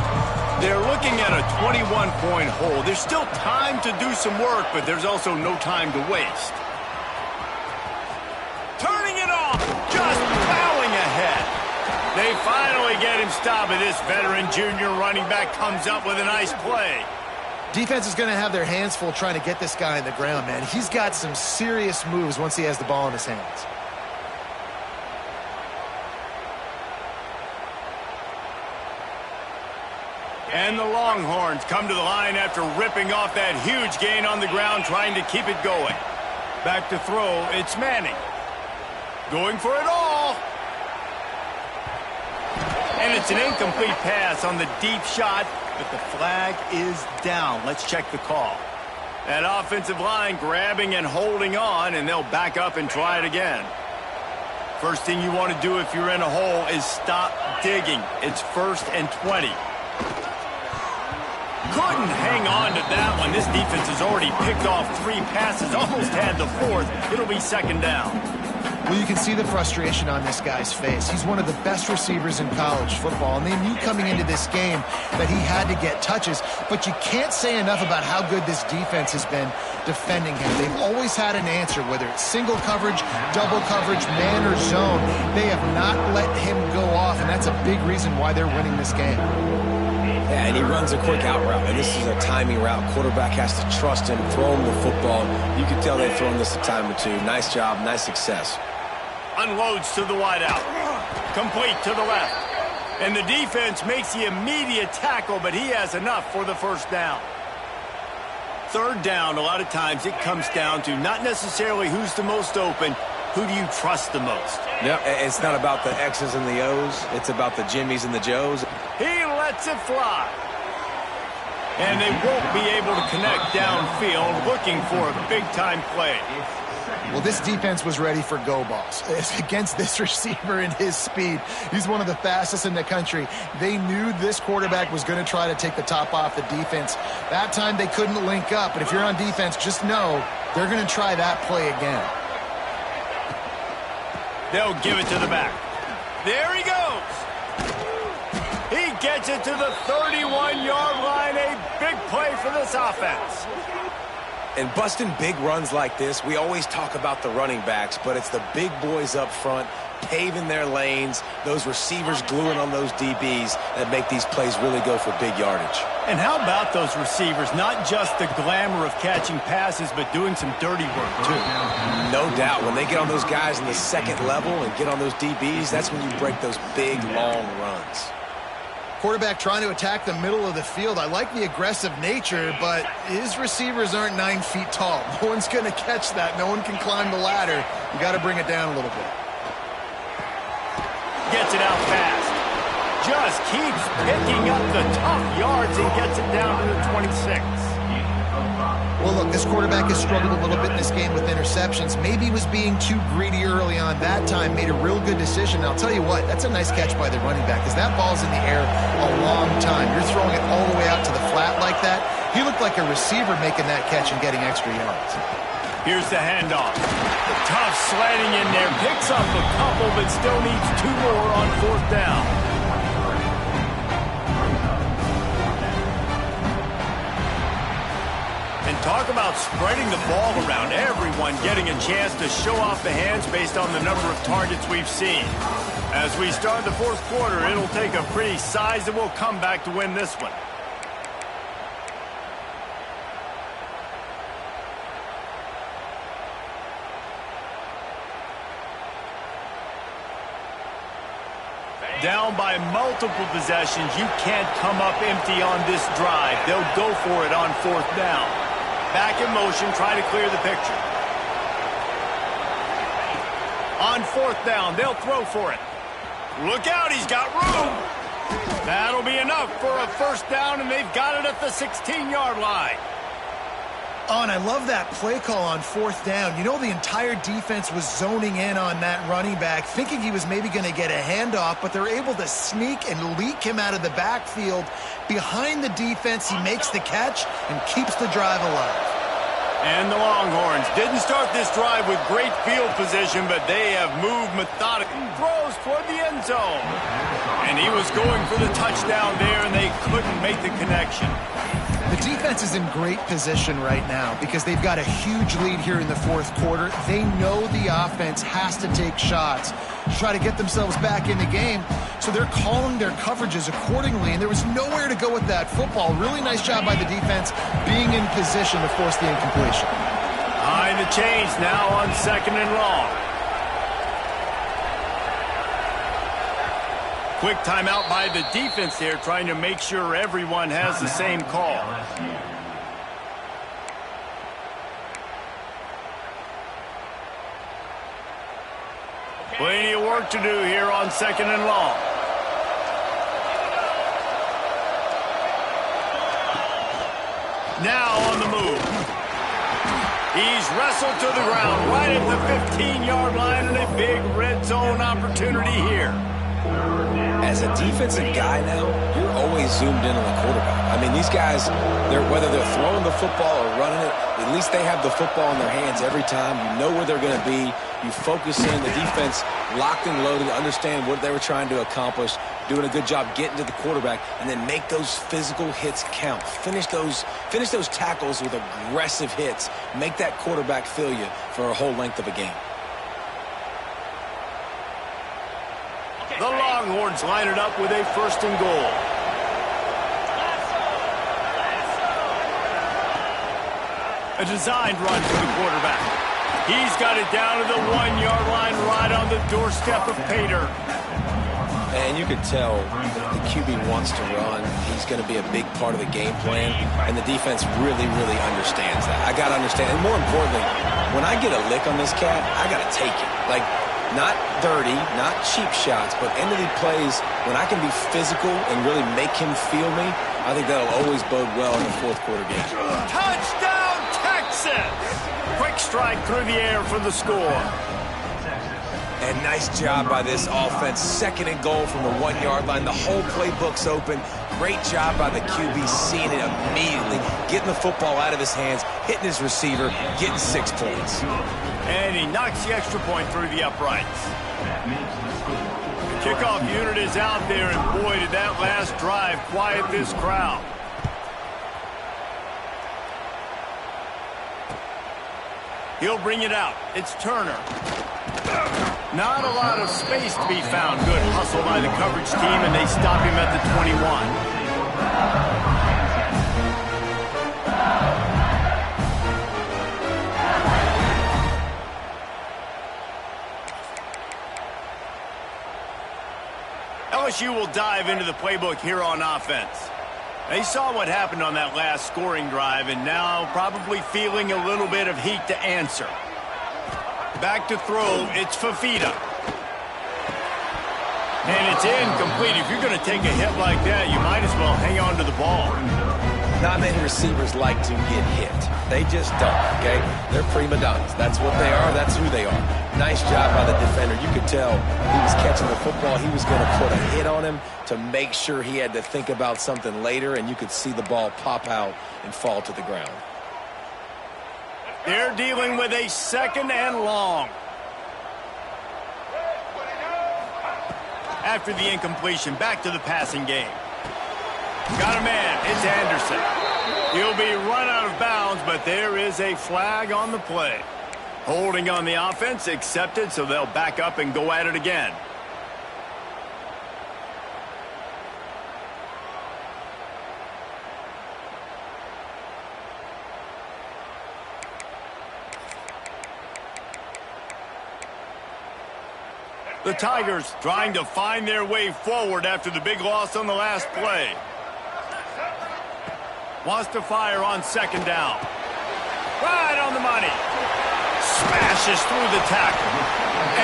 S1: They're looking at a 21-point hole. There's still time to do some work, but there's also no time to waste. Turning it off, just plowing ahead. They finally get him stopped, and this veteran junior running back comes up with a nice play.
S3: Defense is going to have their hands full trying to get this guy on the ground, man. He's got some serious moves once he has the ball in his hands.
S1: And the Longhorns come to the line after ripping off that huge gain on the ground, trying to keep it going. Back to throw, it's Manning. Going for it all. And it's an incomplete pass on the deep shot, but the flag is down. Let's check the call. That offensive line grabbing and holding on, and they'll back up and try it again. First thing you want to do if you're in a hole is stop digging. It's 1st and 20. Couldn't hang on to that one. This defense has already picked off 3 passes, almost had the 4th. It'll be 2nd down.
S3: Well, you can see the frustration on this guy's face. He's one of the best receivers in college football, and they knew coming into this game that he had to get touches, but you can't say enough about how good this defense has been defending him. They've always had an answer, whether it's single coverage, double coverage, man or zone. They have not let him go off, and that's a big reason why they're winning this game.
S2: Yeah, and he runs a quick out route, and this is a timing route. Quarterback has to trust him, throw him the football. You can tell they've thrown this a time or two. Nice job, nice success.
S1: Unloads to the wideout. Complete to the left. And the defense makes the immediate tackle, but he has enough for the first down. Third down, a lot of times it comes down to not necessarily who's the most open, who do you trust the most?
S2: Yep, it's not about the X's and the O's. It's about the Jimmies and the Joes.
S1: He lets it fly. And they won't be able to connect downfield, looking for a big-time play.
S3: Well, this defense was ready for go balls. Against this receiver and his speed, he's one of the fastest in the country. They knew this quarterback was going to try to take the top off the defense. That time they couldn't link up, but if you're on defense, just know they're going to try that play again.
S1: They'll give it to the back. There he goes. He gets it to the 31-yard line. A big play for this offense.
S2: And busting big runs like this, we always talk about the running backs, but it's the big boys up front, paving their lanes, those receivers gluing on those DBs that make these plays really go for big yardage.
S1: And how about those receivers? Not just the glamour of catching passes, but doing some dirty work, too.
S2: No doubt. When they get on those guys in the second level and get on those DBs, that's when you break those big, long runs.
S3: Quarterback trying to attack the middle of the field. I like the aggressive nature, but his receivers aren't 9 feet tall. No one's going to catch that. No one can climb the ladder. You got to bring it down a little bit.
S1: Gets it out fast. Just keeps picking up the tough yards and gets it down to the 26.
S3: Well, look, this quarterback has struggled a little bit in this game with interceptions. Maybe he was being too greedy early on. That time made a real good decision. And I'll tell you what, that's a nice catch by the running back because that ball's in the air a long time. You're throwing it all the way out to the flat like that. He looked like a receiver making that catch and getting extra yards.
S1: Here's the handoff. Tough sledding in there. Picks up a couple, but still needs 2 more on 4th down. And talk about spreading the ball around. Everyone getting a chance to show off the hands based on the number of targets we've seen. As we start the 4th quarter, it'll take a pretty sizable comeback to win this one. Down by multiple possessions, you can't come up empty on this drive. They'll go for it on 4th down. Back in motion, try to clear the picture. On 4th down, they'll throw for it. Look out, he's got room. That'll be enough for a 1st down, and they've got it at the 16-yard line.
S3: Oh, and I love that play call on 4th down. You know, the entire defense was zoning in on that running back, thinking he was maybe going to get a handoff, but they're able to sneak and leak him out of the backfield. Behind the defense, he makes the catch and keeps the drive alive.
S1: And the Longhorns didn't start this drive with great field position, but they have moved methodically. Throws toward the end zone. And he was going for the touchdown there, and they couldn't make the connection.
S3: The defense is in great position right now because they've got a huge lead here in the 4th quarter. They know the offense has to take shots to try to get themselves back in the game, so they're calling their coverages accordingly, and there was nowhere to go with that football. Really nice job by the defense being in position to force the incompletion.
S1: Behind the chains now on 2nd and long. Quick timeout by the defense there, trying to make sure everyone has the same call. Plenty of work to do here on 2nd and long. Now on the move. He's wrestled to the ground right at the 15-yard line, and a big red zone opportunity here.
S2: As a defensive guy now, you're always zoomed in on the quarterback. I mean, these guys, whether they're throwing the football or running it, At least they have the football in their hands every time. You know where they're going to be. You focus in. The defense locked and loaded, understand what they were trying to accomplish, doing a good job getting to the quarterback, and then make those physical hits count. Finish those tackles with aggressive hits. Make that quarterback feel you for a whole length of a game.
S1: The Longhorns line it up with a 1st and goal. A designed run for the quarterback. He's got it down to the 1-yard line right on the doorstep of Pater.
S2: And you can tell the QB wants to run. He's going to be a big part of the game plan, and the defense really, really understands that. I got to understand, and more importantly, when I get a lick on this cat, I got to take it. Like, not dirty, not cheap shots, but end of the plays, when I can be physical and really make him feel me, I think that'll always bode well in the 4th quarter game.
S1: Touchdown, Texas! Quick strike through the air for the score.
S2: And nice job by this offense. 2nd and goal from the 1-yard line. The whole playbook's open. Great job by the QB, seeing it immediately, getting the football out of his hands, hitting his receiver, getting 6 points.
S1: And he knocks the extra point through the uprights. The kickoff unit is out there, and boy, did that last drive quiet this crowd. He'll bring it out. It's Turner. Not a lot of space to be found. Good hustle by the coverage team, and they stop him at the 21. LSU will dive into the playbook here on offense. They saw what happened on that last scoring drive, and now probably feeling a little bit of heat to answer. Back to throw, it's Fafita. And it's incomplete. If you're going to take a hit like that, you might as well hang on to the ball.
S2: Not many receivers like to get hit. They just don't, okay? They're prima donnas. That's what they are. That's who they are. Nice job by the defender. You could tell he was catching the football. He was going to put a hit on him to make sure he had to think about something later, and you could see the ball pop out and fall to the ground.
S1: They're dealing with a 2nd and long. After the incompletion, back to the passing game. Got a man. It's Anderson. He'll be run out of bounds, but there is a flag on the play. Holding on the offense, accepted, so they'll back up and go at it again. The Tigers trying to find their way forward after the big loss on the last play. Wants to fire on 2nd down. Right on the money. Smashes through the tackle.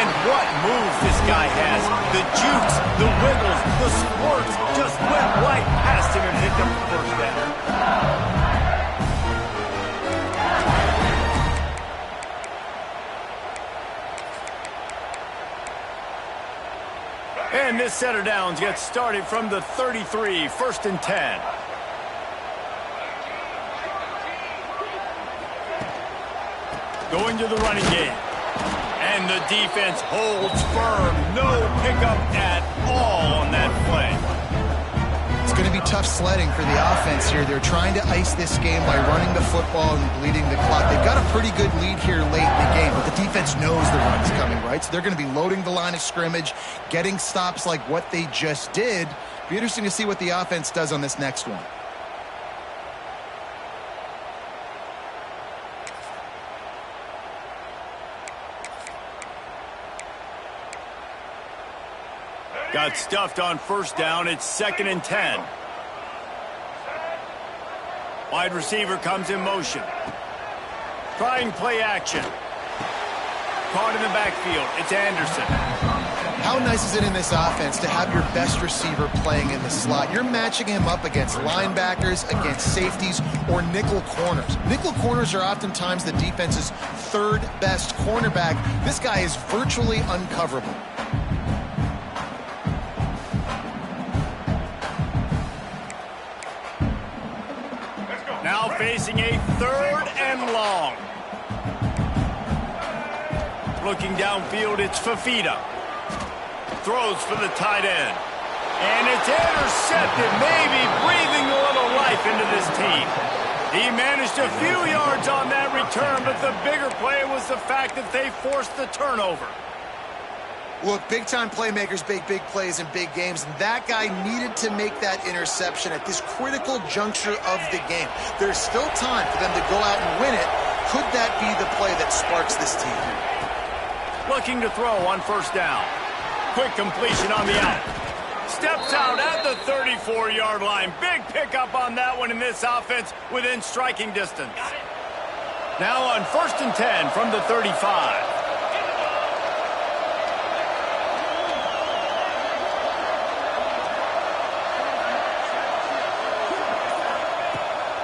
S1: And what moves this guy has. The jukes, the wiggles, the squirts just went right past him and picked up the 1st down. And this set of downs gets started from the 33, 1st and 10. Going to the running game. And the defense holds firm. No pickup at all on that play.
S3: It's going to be tough sledding for the offense here. They're trying to ice this game by running the football and bleeding the clock. They've got a pretty good lead here late in the game, but the defense knows the run's coming, right? So they're going to be loading the line of scrimmage, getting stops like what they just did. Be interesting to see what the offense does on this next one.
S1: Got stuffed on 1st down. It's 2nd and 10. Wide receiver comes in motion. Trying play action. Caught in the backfield. It's Anderson.
S3: How nice is it in this offense to have your best receiver playing in the slot? You're matching him up against linebackers, against safeties, or nickel corners. Nickel corners are oftentimes the defense's 3rd best cornerback. This guy is virtually uncoverable.
S1: Now facing a 3rd and long. Looking downfield, it's Fafita. Throws for the tight end. And it's intercepted, maybe breathing a little life into this team. He managed a few yards on that return, but the bigger play was the fact that they forced the turnover.
S3: Look, big-time playmakers make big plays in big games, and that guy needed to make that interception at this critical juncture of the game. There's still time for them to go out and win it. Could that be the play that sparks this team?
S1: Looking to throw on 1st down. Quick completion on the out. Steps out at the 34-yard line. Big pickup on that one in this offense within striking distance. Now on 1st and 10 from the 35.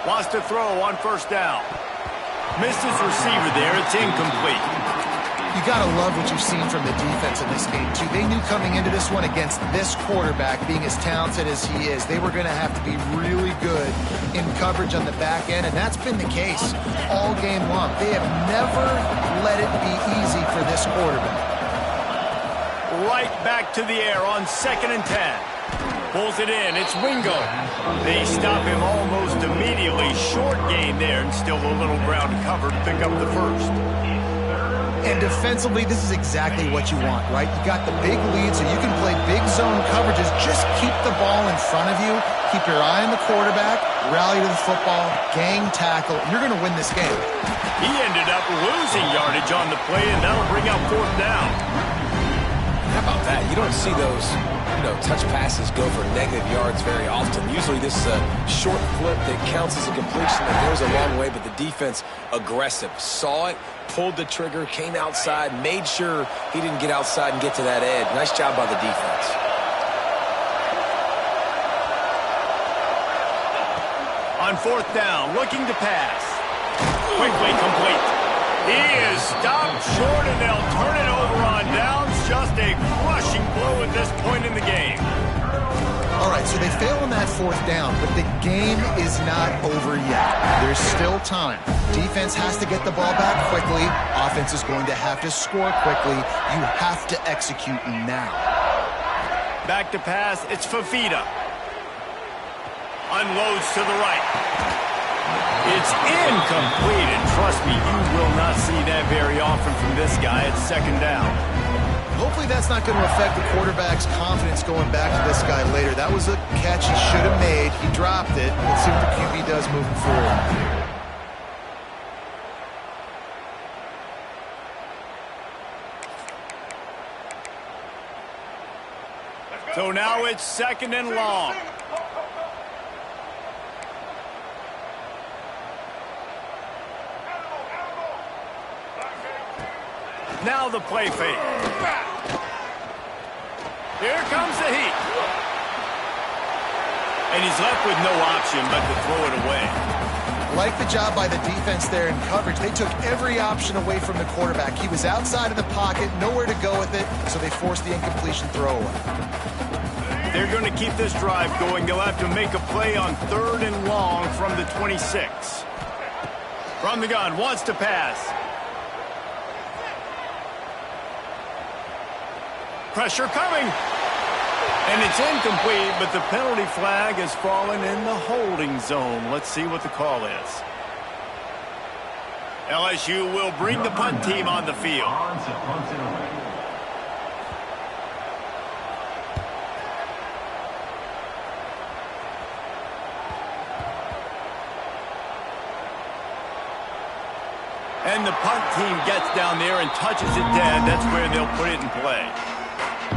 S1: Wants to throw on 1st down. Missed his receiver there. It's incomplete.
S3: You got to love what you've seen from the defense in this game, too. They knew coming into this one against this quarterback, being as talented as he is, they were going to have to be really good in coverage on the back end, and that's been the case all game long. They have never let it be easy for this quarterback.
S1: Right back to the air on 2nd and 10. Pulls it in. It's Wingo. They stop him almost immediately. Short gain there, and still a little ground covered. Pick up the 1st.
S3: And defensively, this is exactly what you want, right? You got the big lead, so you can play big zone coverages. Just keep the ball in front of you. Keep your eye on the quarterback. Rally to the football. Gang tackle. You're going to win this game.
S1: He ended up losing yardage on the play, and that'll bring up 4th down.
S2: How about that? You don't see those, touch passes go for negative yards very often. Usually this is a short flip that counts as a completion that goes a long way, but the defense aggressive. Saw it, pulled the trigger, came outside, made sure he didn't get outside and get to that edge. Nice job by the defense.
S1: On 4th down, looking to pass. Quickly complete. He is stopped short, and they'll turn it over on downs. Just a crushing blow at this point in the game.
S3: All right, so they fail on that 4th down, but the game is not over yet. There's still time. Defense has to get the ball back quickly. Offense is going to have to score quickly. You have to execute now.
S1: Back to pass, it's Fafita. Unloads to the right. It's incomplete, and trust me, you will not see that very often from this guy at 2nd down.
S3: Hopefully that's not going to affect the quarterback's confidence going back to this guy later. That was a catch he should have made. He dropped it. Let's see what the QB does moving forward.
S1: So now it's 2nd and long. Now the play fake. Here comes the heat. And he's left with no option but to throw it away.
S3: Like the job by the defense there in coverage. They took every option away from the quarterback. He was outside of the pocket, nowhere to go with it, so they forced the incompletion throwaway.
S1: They're going to keep this drive going. They'll have to make a play on 3rd and long from the 26. From the gun, wants to pass. Pressure coming. And it's incomplete, but the penalty flag has fallen in the holding zone. Let's see what the call is. LSU will bring the punt team on the field. And the punt team gets down there and touches it dead. That's where they'll put it in play.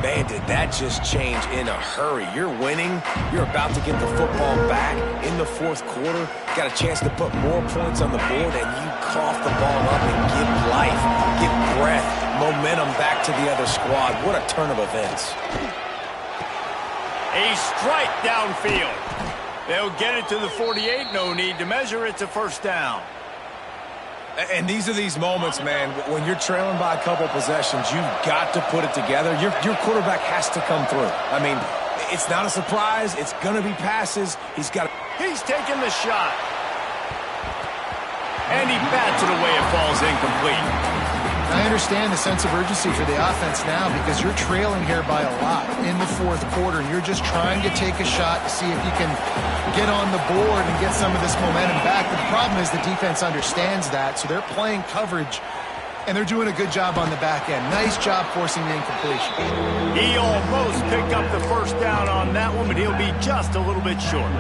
S2: Man, did that just change in a hurry. You're winning. You're about to get the football back in the 4th quarter. Got a chance to put more points on the board, and you cough the ball up and give life, give breath, momentum back to the other squad. What a turn of events.
S1: A strike downfield. They'll get it to the 48. No need to measure. It's a 1st down.
S2: And these are these moments, man, when you're trailing by a couple possessions, you've got to put it together. Your quarterback has to come through. I mean, it's not a surprise. It's going to be passes. He's taking the shot.
S1: And he bats it away. It falls incomplete.
S3: I understand the sense of urgency for the offense now because you're trailing here by a lot in the fourth quarter, and you're just trying to take a shot to see if you can get on the board and get some of this momentum back. But the problem is the defense understands that, so they're playing coverage, and they're doing a good job on the back end. Nice job forcing the incompletion.
S1: He almost picked up the first down on that one, but he'll be just a little bit short.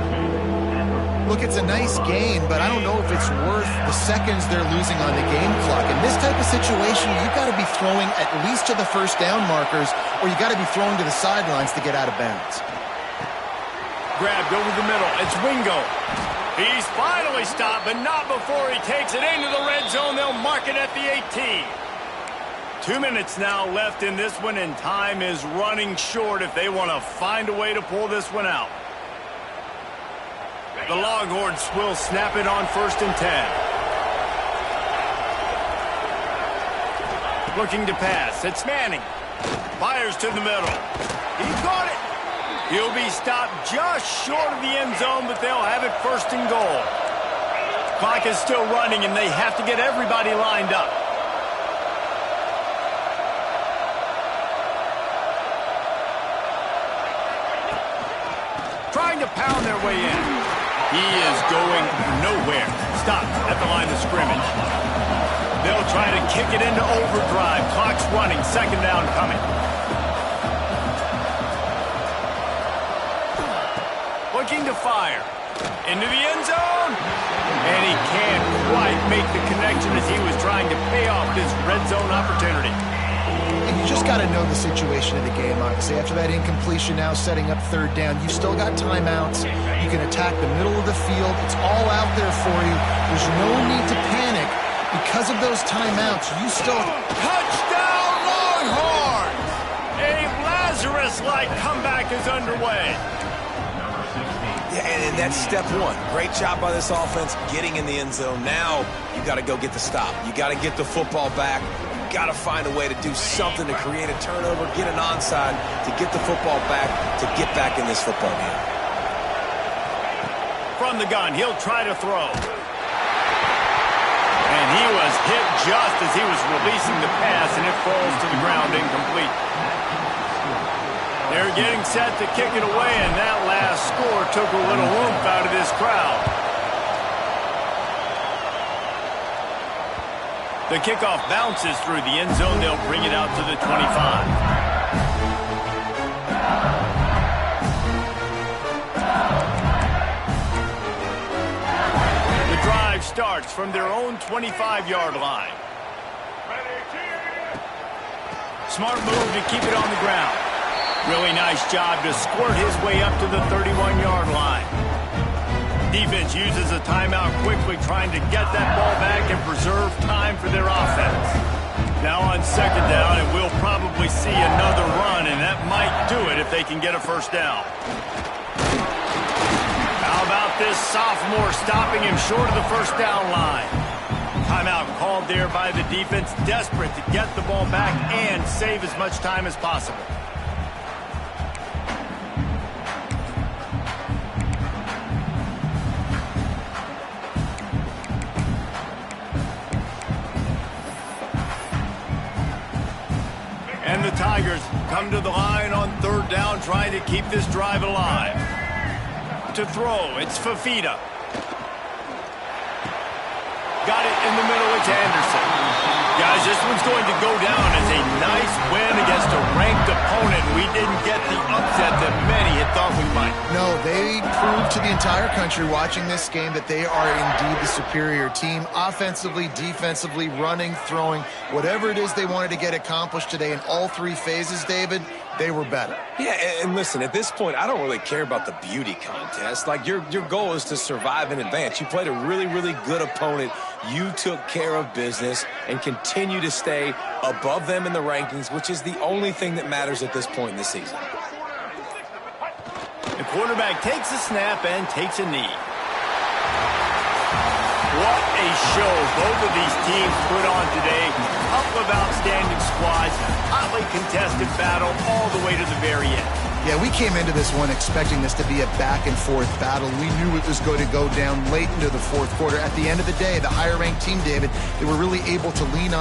S3: Look, it's a nice gain, but I don't know if it's worth the seconds they're losing on the game clock. In this type of situation, you've got to be throwing at least to the first down markers, or you've got to be throwing to the sidelines to get out of bounds.
S1: Grabbed over the middle. It's Wingo. He's finally stopped, but not before he takes it into the red zone. They'll mark it at the 18. 2 minutes now left in this one, and time is running short if they want to find a way to pull this one out. The Longhorns will snap it on 1st and 10. Looking to pass. It's Manning. Fires to the middle. He's got it. He'll be stopped just short of the end zone, but they'll have it 1st and goal. Clock is still running, and they have to get everybody lined up. Trying to pound their way in. He is going nowhere. Stop at the line of scrimmage. They'll try to kick it into overdrive. Clock's running. 2nd down coming. Looking to fire. Into the end zone. And he can't quite make the connection as he was trying to pay off this red zone opportunity.
S3: And you just got to know the situation of the game, obviously. After that incompletion, now setting up 3rd down, you've still got timeouts. You can attack the middle of the field. It's all out there for you. There's no need to panic. Because of those timeouts, you still...
S1: Touchdown, Longhorns! A Lazarus-like comeback is underway.
S2: Yeah, and that's step one. Great job by this offense getting in the end zone. Now you got to go get the stop. You got to get the football back. Got to find a way to do something to create a turnover, get an onside, to get the football back, to get back in this football game.
S1: From the gun, he'll try to throw. And he was hit just as he was releasing the pass, and it falls to the ground incomplete. They're getting set to kick it away, and that last score took a little oomph out of this crowd. The kickoff bounces through the end zone. They'll bring it out to the 25. The drive starts from their own 25-yard line. Smart move to keep it on the ground. Really nice job to squirt his way up to the 31-yard line. Defense uses a timeout quickly, trying to get that ball back and preserve time for their offense. Now on 2nd down, and we'll probably see another run, and that might do it if they can get a 1st down. How about this sophomore stopping him short of the 1st down line? Timeout called there by the defense, desperate to get the ball back and save as much time as possible. And the Tigers come to the line on 3rd down, trying to keep this drive alive. To throw, it's Fafita. Got it in the middle, it's Anderson. Guys, this one's going to go down as a nice win against a ranked opponent. We didn't get the upset that many had thought we might.
S3: No, they proved to the entire country watching this game that they are indeed the superior team. Offensively, defensively, running, throwing, whatever it is they wanted to get accomplished today in all 3 phases, David, they were better.
S2: Yeah, and listen, at this point, I don't really care about the beauty contest. Like, your goal is to survive and advance. You played a really, really good opponent. You took care of business and continue to stay above them in the rankings, which is the only thing that matters at this point in the season.
S1: The quarterback takes a snap and takes a knee. What a show both of these teams put on today. Couple of outstanding squads, hotly contested battle all the way to the very end.
S3: Yeah, we came into this one expecting this to be a back-and-forth battle. We knew it was going to go down late into the fourth quarter. At the end of the day, the higher-ranked team, David, they were really able to lean on